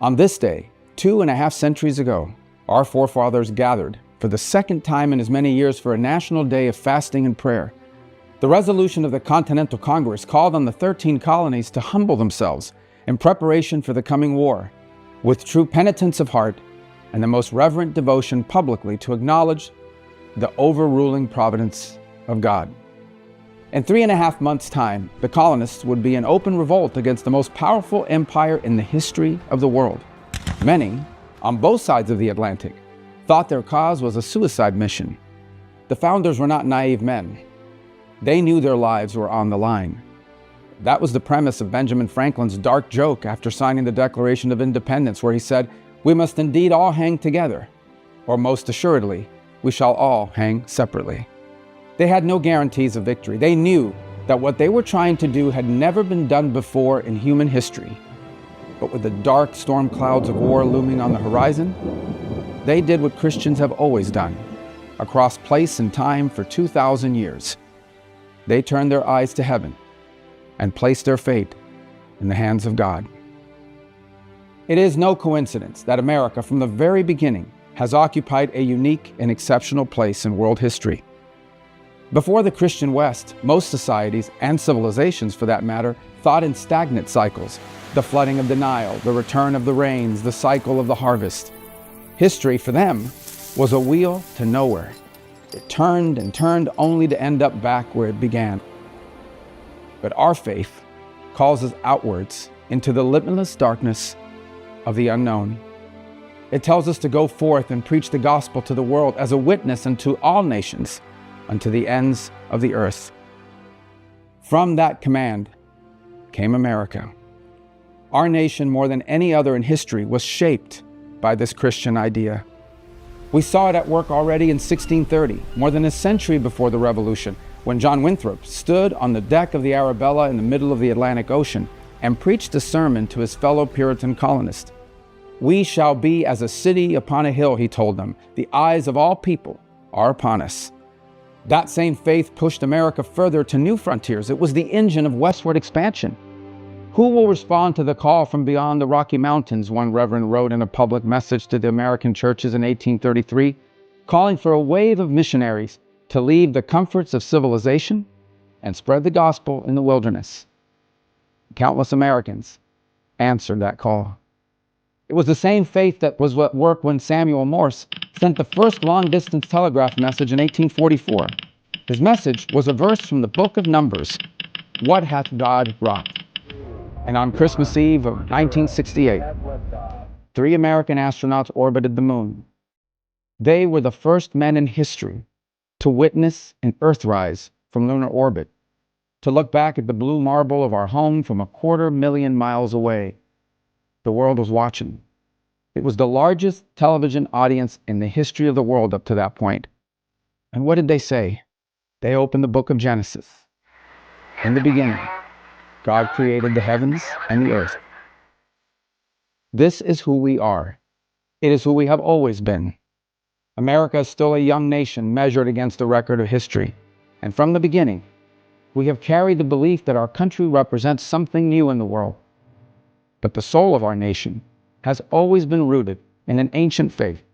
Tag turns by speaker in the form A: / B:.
A: On this day, 2.5 centuries ago, our forefathers gathered for the second time in as many years for a national day of fasting and prayer. The resolution of the Continental Congress called on the 13 colonies to humble themselves in preparation for the coming war, with true penitence of heart and the most reverent devotion publicly to acknowledge the overruling providence of God. In 3.5 months' time, the colonists would be in open revolt against the most powerful empire in the history of the world. Many, on both sides of the Atlantic, thought their cause was a suicide mission. The founders were not naive men. They knew their lives were on the line. That was the premise of Benjamin Franklin's dark joke after signing the Declaration of Independence, where he said, "We must indeed all hang together, or most assuredly, we shall all hang separately." They had no guarantees of victory. They knew that what they were trying to do had never been done before in human history. But with the dark storm clouds of war looming on the horizon, they did what Christians have always done, across place and time for 2,000 years. They turned their eyes to heaven and placed their fate in the hands of God. It is no coincidence that America, from the very beginning, has occupied a unique and exceptional place in world history. Before the Christian West, most societies, and civilizations for that matter, thought in stagnant cycles: the flooding of the Nile, the return of the rains, the cycle of the harvest. History, for them, was a wheel to nowhere. It turned and turned only to end up back where it began. But our faith calls us outwards into the limitless darkness of the unknown. It tells us to go forth and preach the gospel to the world as a witness unto all nations, unto the ends of the earth. From that command came America. Our nation, more than any other in history, was shaped by this Christian idea. We saw it at work already in 1630, more than a century before the Revolution, when John Winthrop stood on the deck of the Arabella in the middle of the Atlantic Ocean and preached a sermon to his fellow Puritan colonists. "We shall be as a city upon a hill," he told them. "The eyes of all people are upon us." That same faith pushed America further to new frontiers. It was the engine of westward expansion. "Who will respond to the call from beyond the Rocky Mountains?" one reverend wrote in a public message to the American churches in 1833, calling for a wave of missionaries to leave the comforts of civilization and spread the gospel in the wilderness. Countless Americans answered that call. It was the same faith that was at work when Samuel Morse sent the first long-distance telegraph message in 1844. His message was a verse from the book of Numbers: "What hath God wrought?" And on Christmas Eve of 1968, 3 American astronauts orbited the moon. They were the first men in history to witness an Earthrise from lunar orbit, to look back at the blue marble of our home from 250,000 miles away. The world was watching. It was the largest television audience in the history of the world up to that point. And what did they say? They opened the book of Genesis. "In the beginning, God created the heavens and the earth." This is who we are. It is who we have always been. America is still a young nation measured against the record of history. And from the beginning, we have carried the belief that our country represents something new in the world. But the soul of our nation has always been rooted in an ancient faith